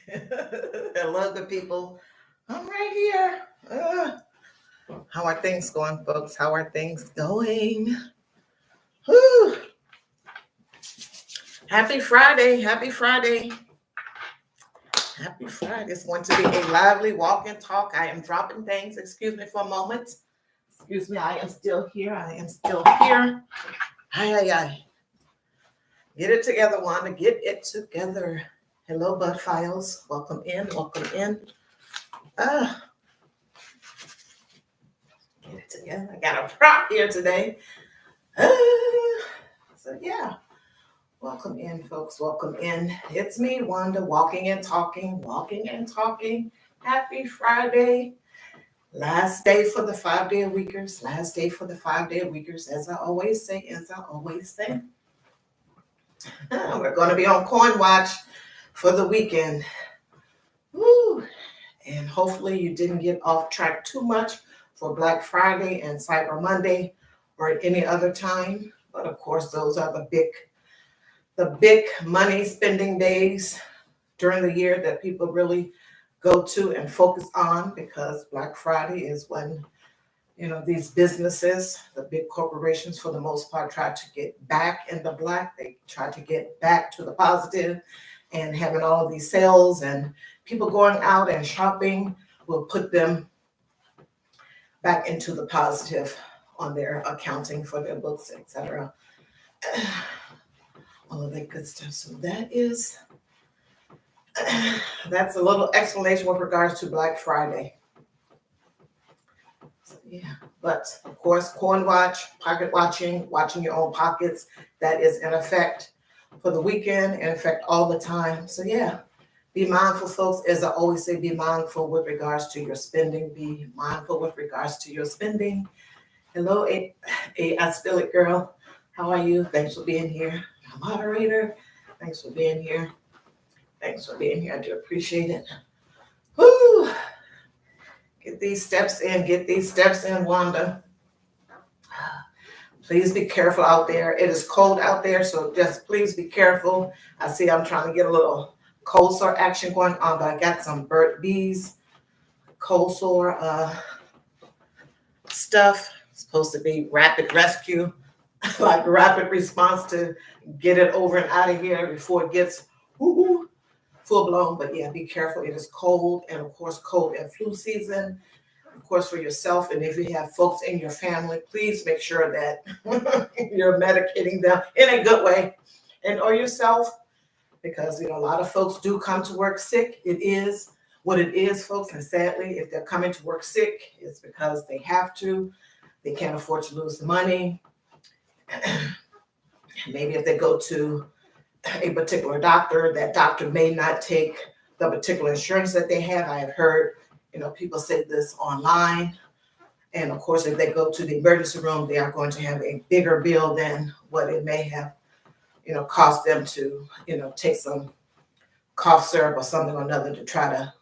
Hello, good people. I'm right here. How are things going, folks? How are things going? Whew. Happy Friday. Happy Friday. Happy Friday. It's going to be a lively walk and talk. I am dropping things. Excuse me for a moment. Excuse me. I am still here. I am still here. Hi, hi, hi. Get it together, Wanda. Get it together. Hello, Bud Files. Welcome in. Welcome in. Ah. Get it together. I got a prop here today. Uh, so yeah, welcome in, folks. Welcome in. It's me, Wanda, walking and talking, walking and talking. Happy Friday. Last day for the 5-day weekers. Last day for the 5-day weekers. As I always say, we're going to be on Coin Watch for the weekend. Woo. And hopefully you didn't get off track too much for Black Friday and Cyber Monday or at any other time. But of course, those are the big money spending days during the year that people really go to and focus on, because Black Friday is when, these businesses, the big corporations for the most part, try to get back in the black. They try to get back to the positive, and having all of these sales and people going out and shopping will put them back into the positive on their accounting for their books, etc. All of that good stuff. So that's a little explanation with regards to Black Friday. So, yeah, but of course, coin watch, pocket watching your own pockets, that is in effect for the weekend, in effect all the time. So yeah, be mindful, folks. As I always say, be mindful with regards to your spending. Be mindful with regards to your spending. Hello, I Spill It Girl. How are you? Thanks for being here. My moderator, thanks for being here. Thanks for being here. I do appreciate it. Woo! Get these steps in, Wanda. Please be careful out there. It is cold out there, so just please be careful. I see I'm trying to get a little cold sore action going on, but I got some Burt Bees cold sore stuff. It's supposed to be rapid rescue, like rapid response to get it over and out of here before it gets full blown. But yeah, be careful. It is cold, and of course, cold and flu season. Of course, for yourself, and if you have folks in your family, please make sure that you're medicating them in a good way, and or yourself, because a lot of folks do come to work sick. It is what it is, folks, and sadly, if they're coming to work sick, it's because they have to. They can't afford to lose the money. Maybe if they go to a particular doctor, that doctor may not take the particular insurance that they have. I have heard, people say this online. And of course, if they go to the emergency room, they are going to have a bigger bill than what it may have, cost them to, take some cough syrup or something or another to try to,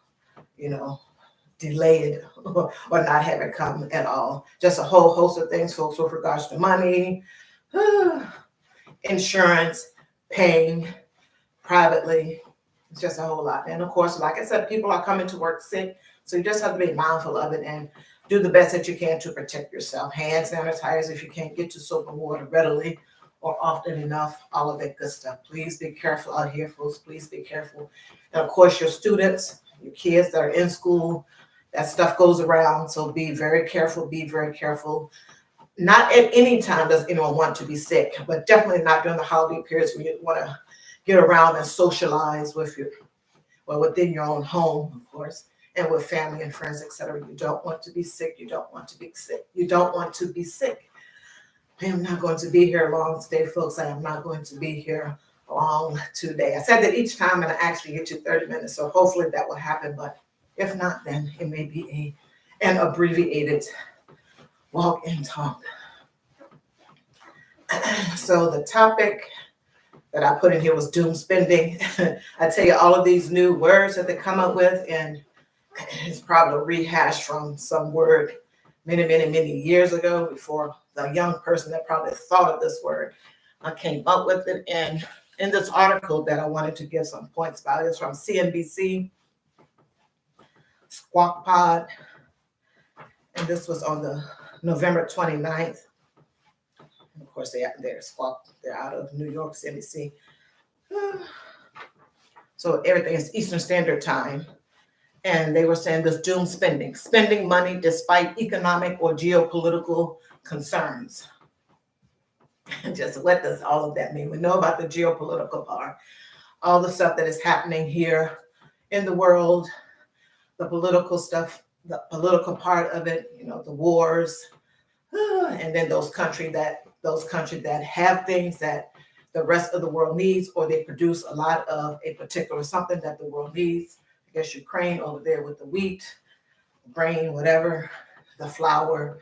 delay it or not have it come at all. Just a whole host of things, folks, with regards to money, insurance, paying privately. It's just a whole lot. And of course, like I said, people are coming to work sick. So you just have to be mindful of it and do the best that you can to protect yourself. Hand sanitize if you can't get to soap and water readily or often enough, all of that good stuff. Please be careful out here, folks. Please be careful. And of course, your students, your kids that are in school, that stuff goes around. So be very careful. Be very careful. Not at any time does anyone want to be sick, but definitely not during the holiday periods when you want to get around and socialize within your own home, of course, and with family and friends, etc. You don't want to be sick. You don't want to be sick. You don't want to be sick. I am not going to be here long today, folks. I am not going to be here long today. I said that each time, and I actually get you 30 minutes, so hopefully that will happen. But if not, then it may be an abbreviated walk and talk. So the topic that I put in here was doom spending. I tell you, all of these new words that they come up with, and it's probably a rehash from some word many, many, many years ago before the young person that probably thought of this word came up with it. And in this article that I wanted to give some points about, it's from CNBC. Squawk Pod, and this was on the November 29th. And of course, they're out of New York City. So everything is Eastern Standard Time. And they were saying this doom spending money despite economic or geopolitical concerns. Just what does all of that mean? We know about the geopolitical part, all the stuff that is happening here in the world, the political stuff, the political part of it, the wars, and then those countries that have things that the rest of the world needs, or they produce a lot of a particular something that the world needs. I guess Ukraine over there with the wheat, grain, whatever, the flour,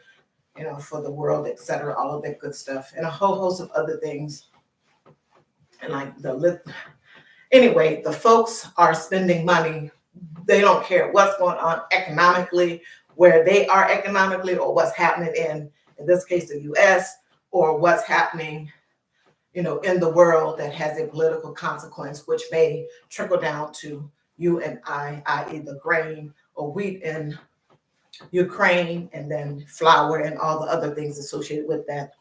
for the world, etc., all of that good stuff, and a whole host of other things. And anyway, the folks are spending money. They don't care what's going on economically, where they are economically, or what's happening in this case, the U.S., or what's happening, in the world that has a political consequence, which may trickle down to you and I, i.e. the grain or wheat in Ukraine, and then flour and all the other things associated with that.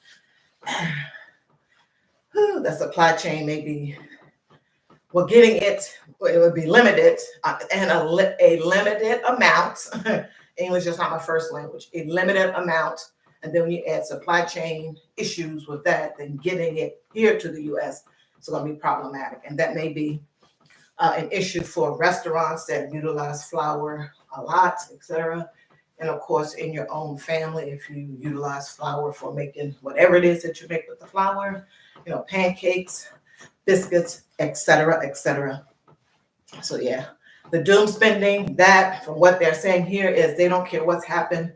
The supply chain may be, getting it would be limited, and a limited amount. English is not my first language. A limited amount, and then when you add supply chain issues with that, then getting it here to the U.S. is going to be problematic, and that may be an issue for restaurants that utilize flour a lot, etc. And of course, in your own family, if you utilize flour for making whatever it is that you make with the flour, pancakes, biscuits, etc., etc. So yeah, the doom spending, that from what they're saying here is they don't care what's happening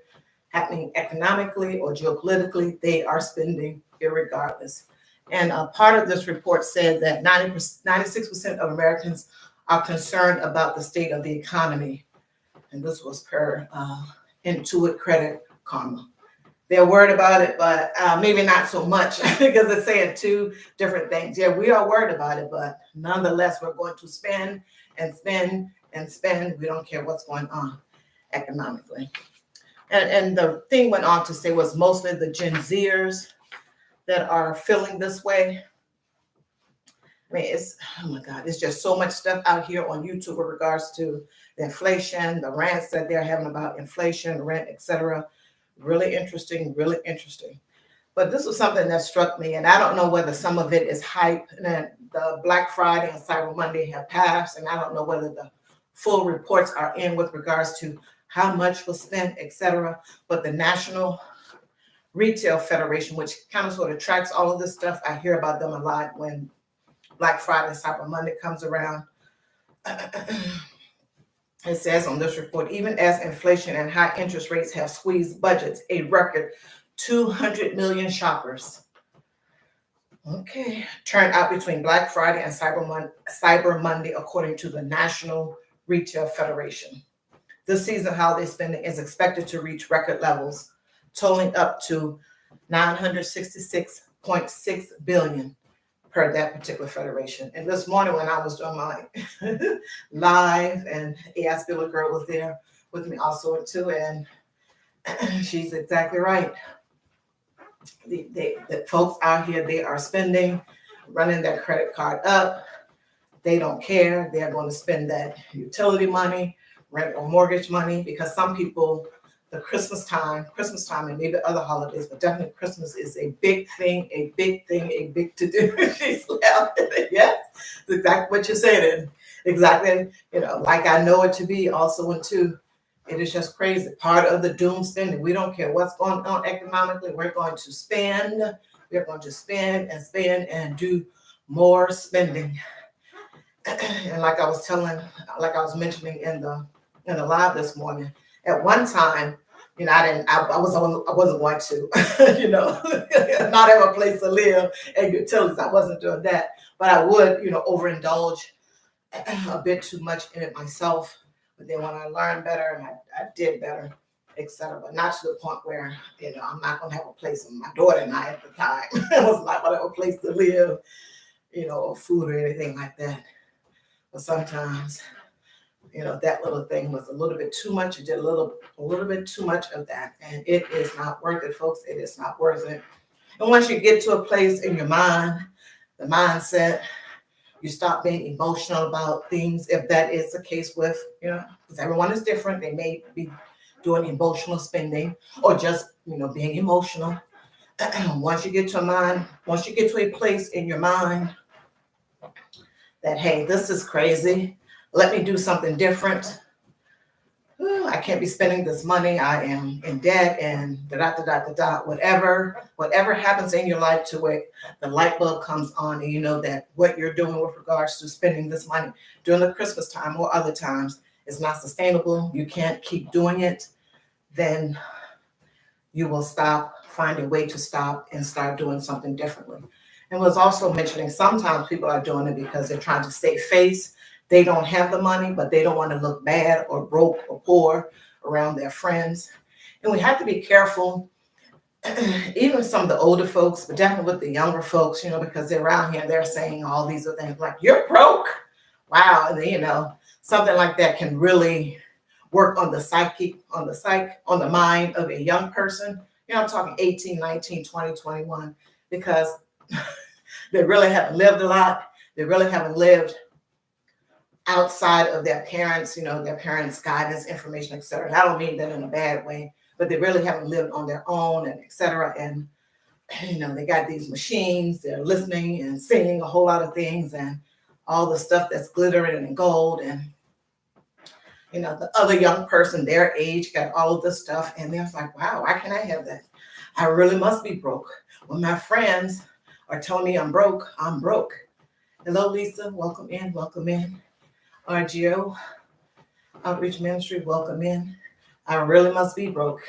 economically or geopolitically, they are spending irregardless. And part of this report said that 96% of Americans are concerned about the state of the economy. And this was per Intuit Credit Karma. They're worried about it, but maybe not so much, because it's saying two different things. Yeah, we are worried about it, but nonetheless, we're going to spend and spend and spend. We don't care what's going on economically. And the thing went on to say was mostly the Gen Zers that are feeling this way. I mean, it's just so much stuff out here on YouTube with regards to the inflation, the rants that they're having about inflation, rent, etc. Really interesting, really interesting. But this was something that struck me, and I don't know whether some of it is hype. And the Black Friday and Cyber Monday have passed, and I don't know whether the full reports are in with regards to how much was spent, etc. But the National Retail Federation, which kind of sort of tracks all of this stuff, I hear about them a lot when Black Friday and Cyber Monday comes around. It says on this report, even as inflation and high interest rates have squeezed budgets, a record 200 million shoppers, turned out between Black Friday and Cyber Monday, according to the National Retail Federation. This season holiday spending is expected to reach record levels, totaling up to $966.6 billion per that particular federation. And this morning when I was doing my live, and Ask Billy Girl was there with me also too, and she's exactly right. The folks out here, they are spending, running their credit card up. They don't care. They're going to spend that utility money, rent or mortgage money, because some people, the Christmas time, and maybe other holidays, but definitely Christmas is a big thing, a big to do. She's laughing. Yes, exactly what you're saying. Exactly, like I know it to be also too. It is just crazy. Part of the doom spending. We don't care what's going on economically. We're going to spend. We're going to spend and do more spending. And like I was mentioning in the live this morning, at one time, I wasn't going to, not have a place to live and utilities. I wasn't doing that, but I would, overindulge a bit too much in it myself. But then when I learned better and I did better, etc., but not to the point where, I'm not going to have a place. And my daughter and I at the time, I was not going to have a place to live, or food or anything like that. But sometimes That little thing was a little bit too much. You did a little bit too much of that, and it is not worth it, folks. It is not worth it. And once you get to a place in your mind, the mindset, you stop being emotional about things. If that is the case with, because everyone is different. They may be doing emotional spending or just, being emotional. Once you get to a place in your mind that, hey, this is crazy. Let me do something different. I can't be spending this money. I am in debt and whatever happens in your life to where the light bulb comes on and you know that what you're doing with regards to spending this money during the Christmas time or other times is not sustainable. You can't keep doing it. Then you will find a way to stop and start doing something differently. And was also mentioning sometimes people are doing it because they're trying to save face. They don't have the money, but they don't want to look bad or broke or poor around their friends. And we have to be careful, even some of the older folks, but definitely with the younger folks, because they're around here and they're saying all these other things like, you're broke. Wow. And, something like that can really work on the on the mind of a young person. I'm talking 18, 19, 20, 21, because they really haven't lived a lot. They really haven't lived outside of their parents, their parents' guidance, information, et cetera. And I don't mean that in a bad way, but they really haven't lived on their own and et cetera. And, they got these machines, they're listening and singing a whole lot of things and all the stuff that's glittering and gold. And, the other young person, their age, got all of this stuff. And they're like, wow, why can't I have that? I really must be broke. When my friends are telling me I'm broke, I'm broke. Hello, Lisa. Welcome in. Welcome in. RGO, Outreach Ministry, welcome in. I really must be broke.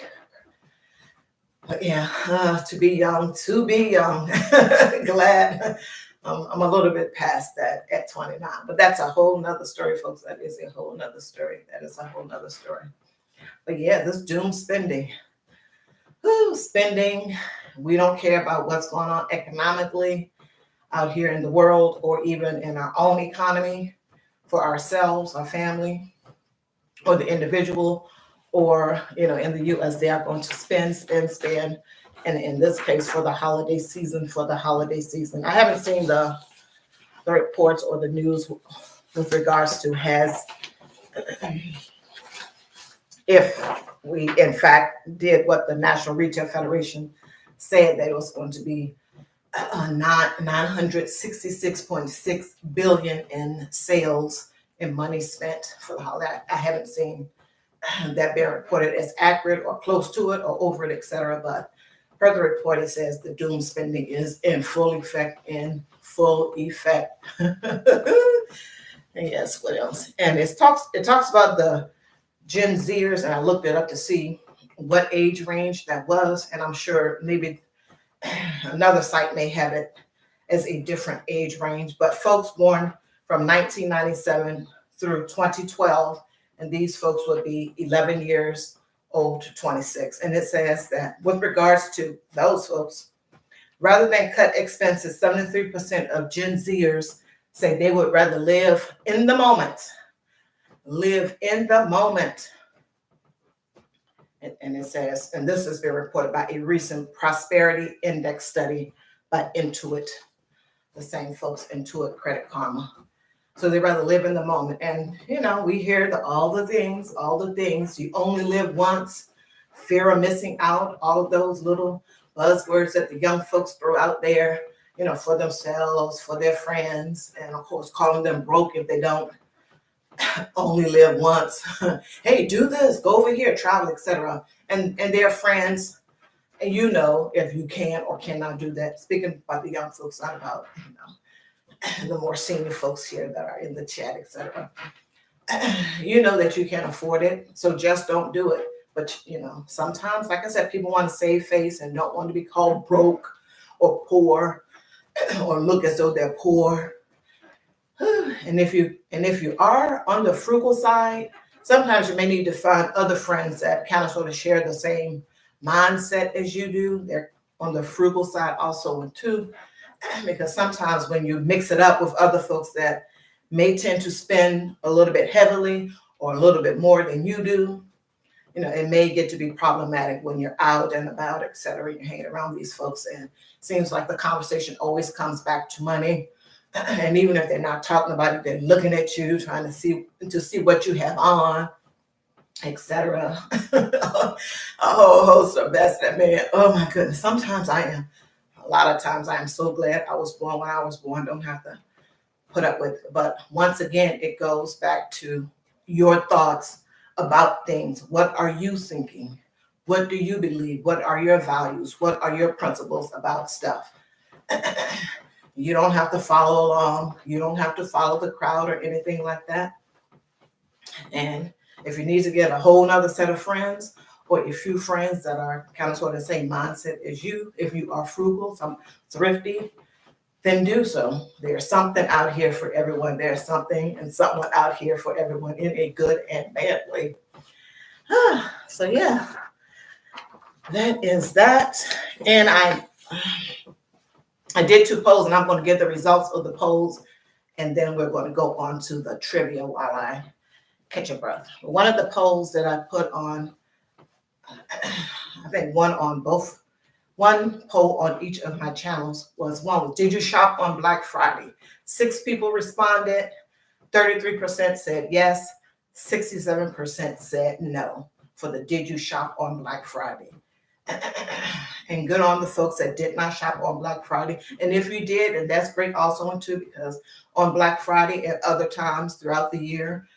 But yeah, to be young. Glad I'm a little bit past that at 29. But that's a whole nother story, folks. That is a whole nother story. But yeah, this doom spending. Spending. We don't care about what's going on economically out here in the world or even in our own economy. For ourselves, our family, or the individual, or, in the U.S., they are going to spend. And in this case, for the holiday season. I haven't seen the reports or the news with regards to if we, in fact, did what the National Retail Federation said that it was going to be 966.6 billion in sales and money spent for the holiday. I haven't seen that being reported as accurate or close to it or over it, etc. But per the report, it says the doom spending is in full effect. And yes, what else? And it talks about the Gen Zers, and I looked it up to see what age range that was, and I'm sure maybe another site may have it as a different age range, but folks born from 1997 through 2012, and these folks would be 11 years old to 26. And it says that with regards to those folks, rather than cut expenses, 73% of Gen Zers say they would rather live in the moment. And it says, and this has been reported by a recent prosperity index study by Intuit, the same folks, Intuit Credit Karma. So they rather live in the moment. And, we hear all the things, you only live once, fear of missing out, all of those little buzzwords that the young folks throw out there, for themselves, for their friends, and of course, calling them broke if they don't only live once. Hey, do this, go over here, travel, etc. And their friends, and if you can or cannot do that. Speaking about the young folks, not about the more senior folks here that are in the chat, etc. That you can't afford it, so just don't do it. But sometimes, like I said, people want to save face and don't want to be called broke or poor or look as though they're poor. And if you are on the frugal side, sometimes you may need to find other friends that kind of sort of share the same mindset as you do. They're on the frugal side also too, because sometimes when you mix it up with other folks that may tend to spend a little bit heavily or a little bit more than you do, it may get to be problematic when you're out and about, et cetera. You're hanging around these folks, and it seems like the conversation always comes back to money. And even if they're not talking about it, they're looking at you, trying to see what you have on, etc. A whole host of that's that man. Oh my goodness. A lot of times I am so glad I was born when I was born. Don't have to put up with it. But once again, it goes back to your thoughts about things. What are you thinking? What do you believe? What are your values? What are your principles about stuff? You don't have to follow along. You don't have to follow the crowd or anything like that. And if you need to get a whole nother set of friends, or a few friends that are kind of sort of the same mindset as you, if you are frugal, some thrifty, then do so. There's something out here for everyone. There's something and someone out here for everyone in a good and bad way. So yeah, that is that. And I did 2 polls, and I'm going to get the results of the polls, and then we're going to go on to the trivia while I catch a breath. One of the polls that I put on, I think one poll on each of my channels was did you shop on Black Friday? 6 people responded. 33% said yes. 67% said no for the did you shop on Black Friday. And good on the folks that did not shop on Black Friday. And if you did, and that's great also too, because on Black Friday and other times throughout the year,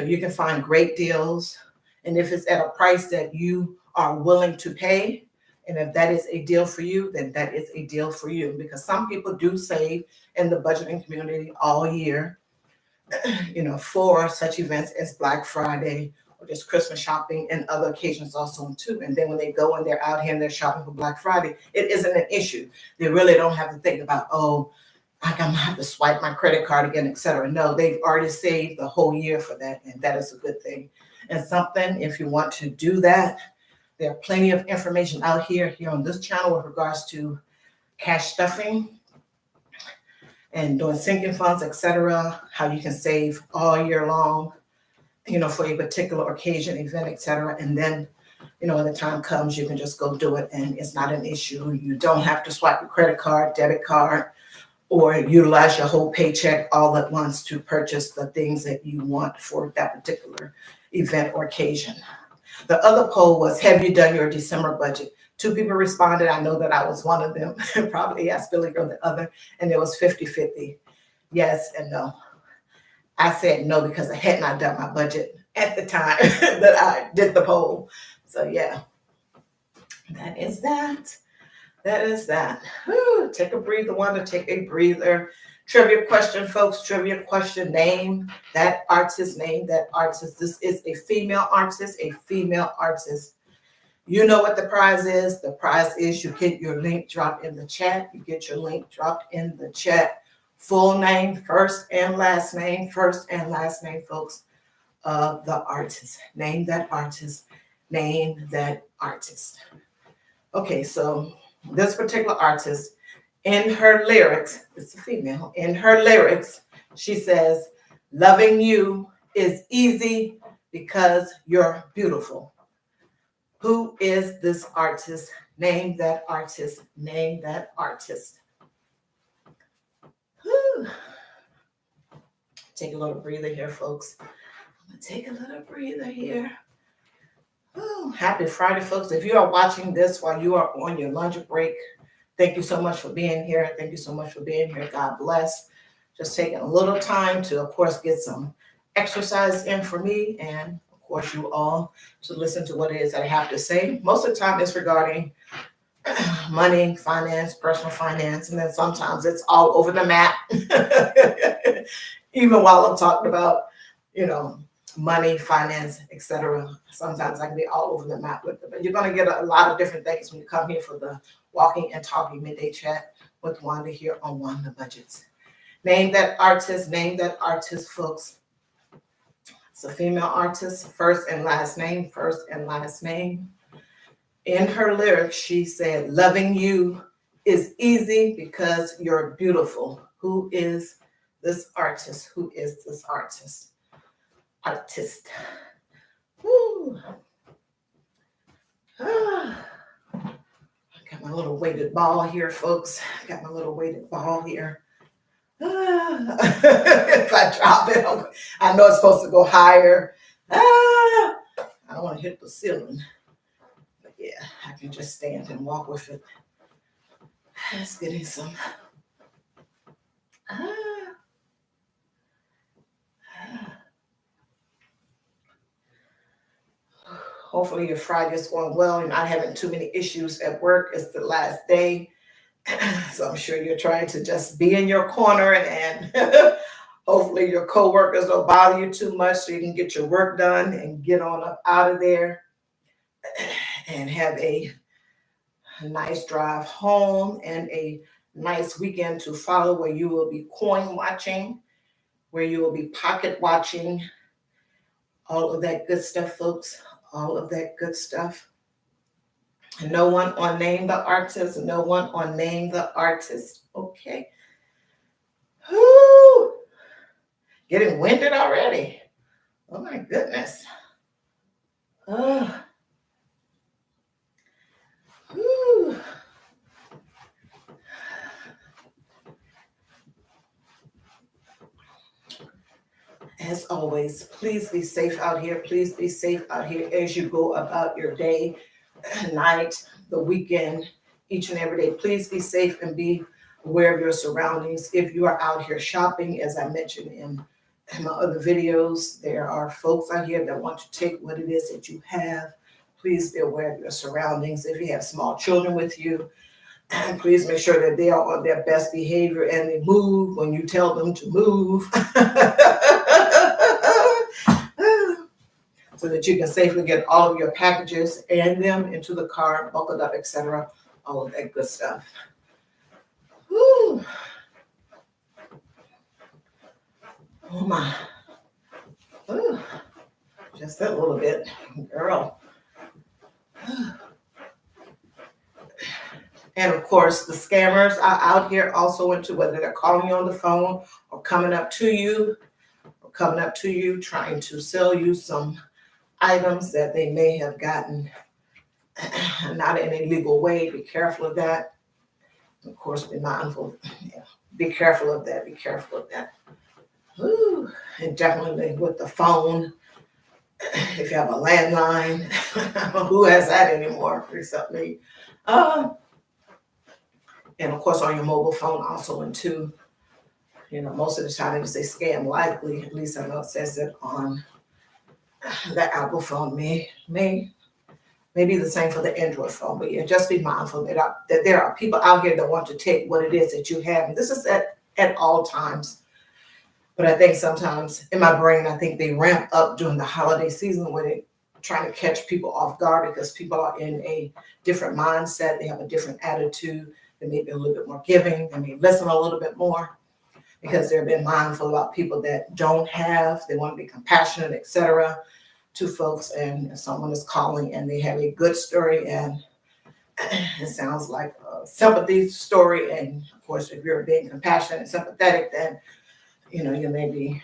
you can find great deals. And if it's at a price that you are willing to pay, and if that is a deal for you, then that is a deal for you. Because some people do save in the budgeting community all year, for such events as Black Friday or just Christmas shopping and other occasions also too. And then when they go and they're out here and they're shopping for Black Friday, it isn't an issue. They really don't have to think about, I'm gonna have to swipe my credit card again, etc. No, they've already saved the whole year for that, and that is a good thing. And something, if you want to do that, there are plenty of information out here on this channel with regards to cash stuffing and doing sinking funds, etc. How you can save all year long, for a particular occasion, event, etc. And then, when the time comes, you can just go do it, and it's not an issue. You don't have to swipe your credit card, debit card, or utilize your whole paycheck all at once to purchase the things that you want for that particular event or occasion. The other poll was, have you done your December budget? 2 people responded. I know that I was one of them. Probably asked Billy or the other. And it was 50-50. Yes and no. I said no because I had not done my budget at the time that I did the poll. So yeah, that is that. That is that. Whew, take a breather, Wanda. Take a breather. Trivia question, folks. Trivia question. Name that artist. Name that artist. This is a female artist. A female artist. You know what the prize is. The prize is you get your link dropped in the chat. You get your link dropped in the chat. Full name, first and last name, folks, of the artist. Name that artist. Name that artist. Okay, so this particular artist, in her lyrics, it's a female, in her lyrics, she says, loving you is easy because you're beautiful. Who is this artist? Name that artist. Name that artist. Whew. Take a little breather here, folks. I'm going to take a little breather here. Oh, happy Friday, folks. If you are watching this while you are on your lunch break, thank you so much for being here. Thank you so much for being here. God bless. Just taking a little time to, of course, get some exercise in for me and, of course, you all to listen to what it is that I have to say. Most of the time it's regarding money, finance, personal finance, and then sometimes it's all over the map. Even while I'm talking about, money, finance, etc. Sometimes I can be all over the map with it, but you're going to get a lot of different things when you come here for the Walking and Talking Midday Chat with Wanda here on Wanda Budgets. Name that artist, folks. It's a female artist, first and last name. In her lyrics, she said, loving you is easy because you're beautiful. Who is this artist? artist. Woo. Ah. Got my little weighted ball here, folks. Got my little weighted ball here. Ah. If I drop it, I know it's supposed to go higher. Ah. I don't want to hit the ceiling. But yeah, I can just stand and walk with it. It's getting some. Ah. Hopefully your Friday is going well. You're not having too many issues at work. It's the last day. So I'm sure you're trying to just be in your corner and hopefully your coworkers don't bother you too much so you can get your work done and get on up out of there and have a nice drive home and a nice weekend to follow where you will be coin watching, where you will be pocket watching, all of that good stuff, folks, all of that good stuff. No one on Name the Artist, no one on Name the Artist, okay? Whoo! Getting winded already. Oh my goodness. Oh. Whew. As always, please be safe out here. Please be safe out here as you go about your day, night, the weekend, each and every day. Please be safe and be aware of your surroundings. If you are out here shopping, as I mentioned in my other videos, there are folks out here that want to take what it is that you have. Please be aware of your surroundings. If you have small children with you, please make sure that they are on their best behavior and they move when you tell them to move. So that you can safely get all of your packages and them into the car, buckled up, etc. All of that good stuff. Whew. Oh my. Ooh. Just that little bit, girl. And of course, the scammers are out here also into whether they're calling you on the phone or coming up to you trying to sell you some items that they may have gotten not in a legal way. Be careful of that. Of course, be mindful. Yeah. Be careful of that. Be careful of that. Ooh. And definitely with the phone, if you have a landline, who has that anymore except me? And of course, on your mobile phone also, and too, most of the time they say scam likely. At least I know it says it on the Apple phone. May be the same for the Android phone, but yeah, just be mindful that there are people out here that want to take what it is that you have. And this is at all times. But I think sometimes in my brain, I think they ramp up during the holiday season where they're trying to catch people off guard because people are in a different mindset. They have a different attitude. They may be a little bit more giving. They may listen a little bit more because they're being mindful about people that don't have. They want to be compassionate, etc. to folks. And if someone is calling and they have a good story and it sounds like a sympathy story, and of course, if you're being compassionate and sympathetic, then you may be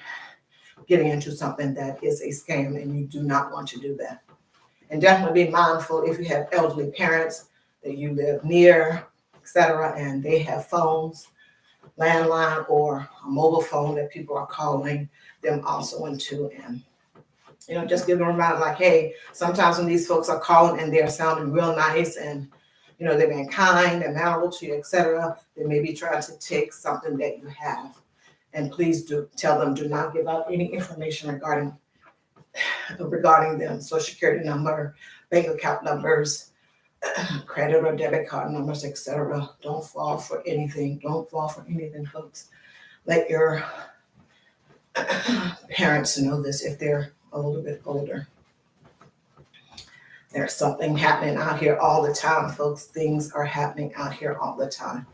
getting into something that is a scam, and you do not want to do that. And definitely be mindful if you have elderly parents that you live near, etc., and they have phones, landline or a mobile phone that people are calling them also into, and just give them a reminder like, hey, sometimes when these folks are calling and they're sounding real nice and they're being kind and mannerable to you, etc., they may be trying to take something that you have. And please do tell them, do not give out any information regarding them, Social Security number, bank account numbers, credit or debit card numbers, etc. Don't fall for anything. Don't fall for anything, folks. Let your parents know this if they're a little bit older. There's something happening out here all the time, folks. Things are happening out here all the time.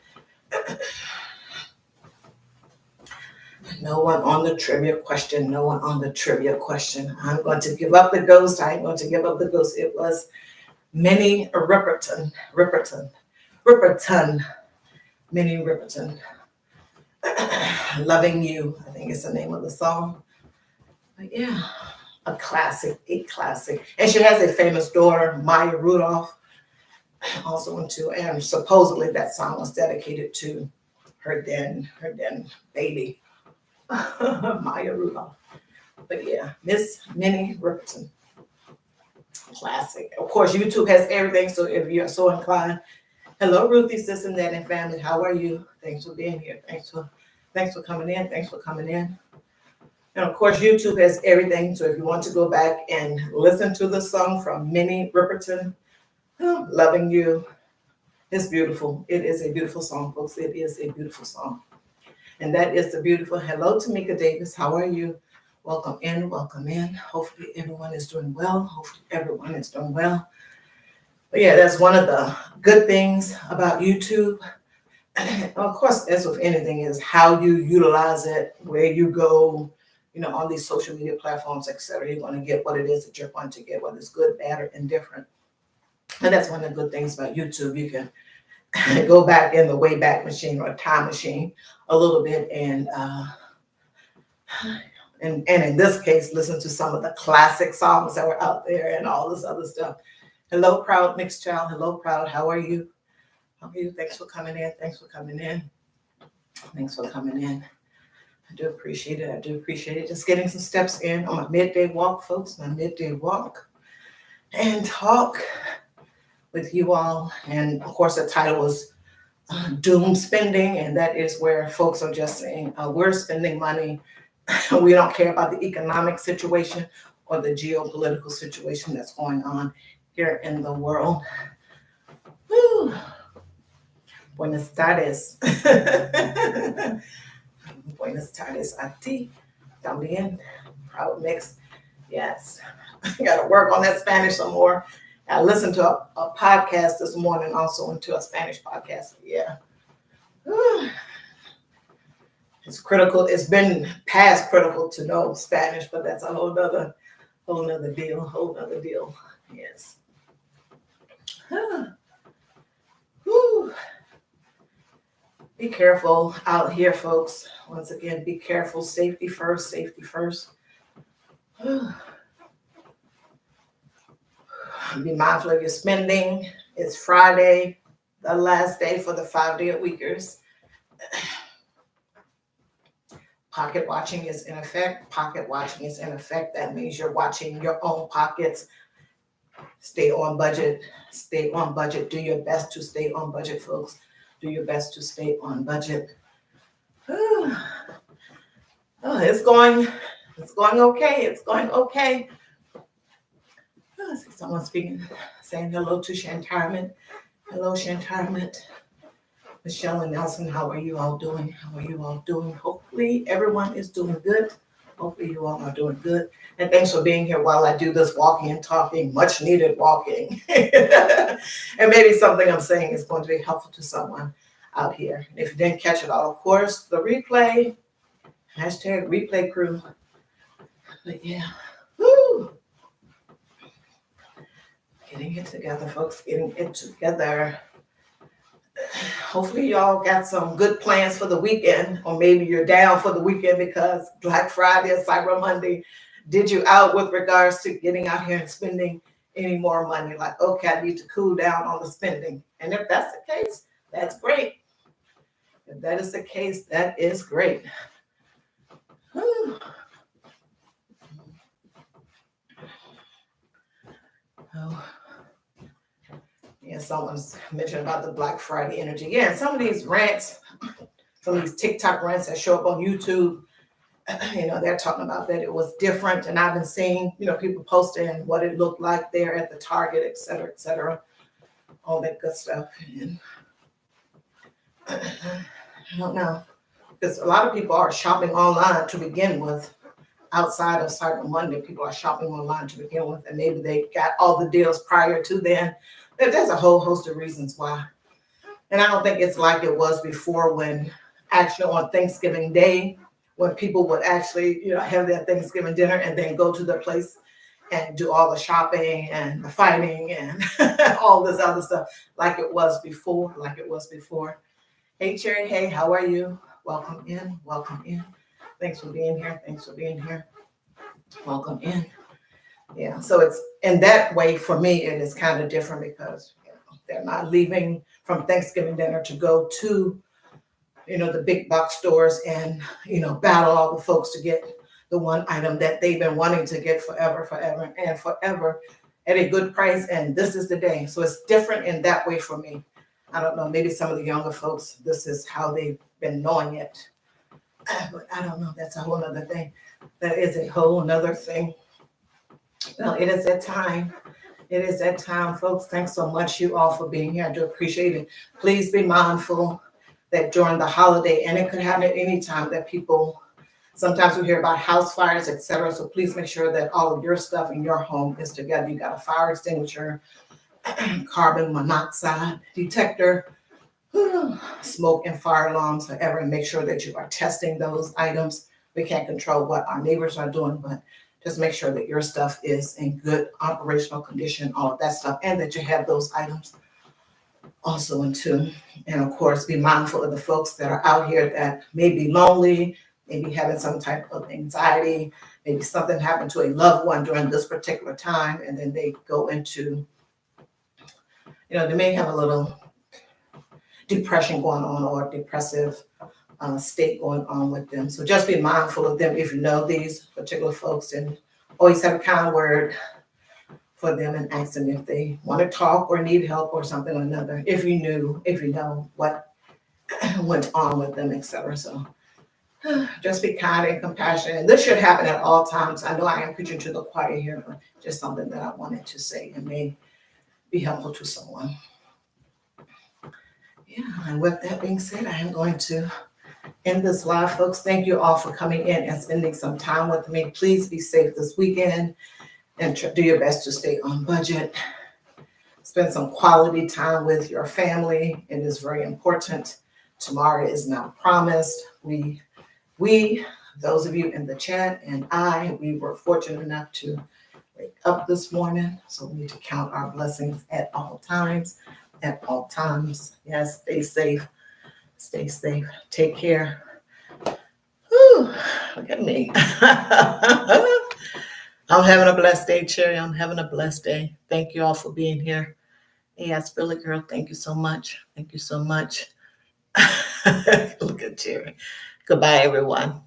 No one on the trivia question. No one on the trivia question. I'm going to give up the ghost. I ain't going to give up the ghost. It was Minnie Riperton. Minnie Riperton. Loving You, I think is the name of the song. But yeah, a classic. And she has a famous daughter, Maya Rudolph, also into, and supposedly that song was dedicated to her then baby, Maya Rudolph. But yeah, Miss Minnie Riperton, classic. Of course, YouTube has everything, so if you're so inclined, hello, Ruthie, sis and dad and family, how are you? Thanks for being here. Thanks for coming in. Thanks for coming in. And of course, YouTube has everything. So if you want to go back and listen to the song from Minnie Riperton, Loving You, it's beautiful. It is a beautiful song, folks. It is a beautiful song. And that is the beautiful hello, Tamika Davis. How are you? Welcome in, welcome in. Hopefully everyone is doing well. But yeah, that's one of the good things about YouTube. Of course, as with anything, is how you utilize it, where you go, on these social media platforms, etc. You're going to get what it is that you're going to get, whether it's good, bad, or indifferent. And that's one of the good things about YouTube. You can go back in the Wayback Machine or time machine a little bit and in this case, listen to some of the classic songs that were out there and all this other stuff. Hello, Proud Mixed Child. Hello, Proud. How are you? Thanks for coming in. I do appreciate it. Just getting some steps in on my midday walk, folks. My midday walk and talk with you all. And of course, the title was Doom Spending. And that is where folks are just saying, we're spending money. We don't care about the economic situation or the geopolitical situation that's going on here in the world. Whew. Buenas tardes. Buenas tardes a ti también. Proud mix. Yes. I got to work on that Spanish some more. I listened to a podcast this morning, also into a Spanish podcast. Yeah. It's critical. It's been past critical to know Spanish, but that's a whole nother deal. Yes. Be careful out here, folks. Once again, be careful. Safety first. Be mindful of your spending. It's Friday, the last day for the 5-day weekers. Pocket watching is in effect. That means you're watching your own pockets. Stay on budget. Do your best to stay on budget, folks. Do your best to stay on budget. It's going okay. I see someone saying hello to Shantarment. Hello, Shantarment. Michelle and Nelson, how are you all doing? Hopefully everyone is doing good. Hopefully you all are doing good. And thanks for being here while I do this walking and talking, much needed walking. And maybe something I'm saying is going to be helpful to someone out here. And if you didn't catch it all, of course, the replay, #replay crew. But yeah, woo! Getting it together, folks, Hopefully y'all got some good plans for the weekend, or maybe you're down for the weekend because Black Friday and Cyber Monday did you out with regards to getting out here and spending any more money. Like, okay, I need to cool down on the spending. And if that's the case, that's great. If that is the case, that is great. Yeah, someone's mentioned about the Black Friday energy. Yeah, some of these rants, some of these TikTok rants that show up on YouTube, they're talking about that it was different. And I've been seeing, people posting what it looked like there at the Target, et cetera, all that good stuff. And I don't know, because a lot of people are shopping online to begin with. Outside of Cyber Monday, people are shopping online to begin with, and maybe they got all the deals prior to then. There's a whole host of reasons why. And I don't think it's like it was before, when actually on Thanksgiving Day, when people would actually, have their Thanksgiving dinner and then go to the place and do all the shopping and the fighting and all this other stuff like it was before. Hey, Cherry. Hey, how are you? Welcome in. Thanks for being here. Welcome in. Yeah. So it's in that way for me, it is kind of different because they're not leaving from Thanksgiving dinner to go to, the big box stores and, battle all the folks to get the one item that they've been wanting to get forever, forever, and forever at a good price. And this is the day. So it's different in that way for me. I don't know, maybe some of the younger folks, this is how they've been knowing it. But I don't know, that's a whole other thing. That is a whole nother thing. Well, it is that time. It is that time, folks. Thanks so much, you all, for being here. I do appreciate it. Please be mindful that during the holiday, and it could happen at any time, that people, sometimes we hear about house fires, etc. So please make sure that all of your stuff in your home is together. You got a fire extinguisher, carbon monoxide detector, smoke and fire alarms, whatever, and make sure that you are testing those items. We can't control what our neighbors are doing, but just make sure that your stuff is in good operational condition, all of that stuff, and that you have those items also in tune. And of course, be mindful of the folks that are out here that may be lonely, maybe having some type of anxiety, maybe something happened to a loved one during this particular time, and then they go into, they may have a little depression going on or depressive state going on with them. So just be mindful of them if you know these particular folks, and always have a kind word for them and ask them if they want to talk or need help or something or another. If you know what went on with them, etc. So just be kind and compassionate. And this should happen at all times. I know I am preaching to the choir here, but just something that I wanted to say and may be helpful to someone. Yeah, and with that being said, I am going to end this live, folks. Thank you all for coming in and spending some time with me. Please be safe this weekend and do your best to stay on budget. Spend some quality time with your family. It is very important. Tomorrow is not promised. We, those of you in the chat and we were fortunate enough to wake up this morning. So we need to count our blessings at all times. At all times. Yes, stay safe. Stay safe. Take care. Whew, look at me. I'm having a blessed day, Cherry. I'm having a blessed day. Thank you all for being here. Yes, Billy girl, thank you so much. Thank you so much. Look at Cherry. Goodbye, everyone.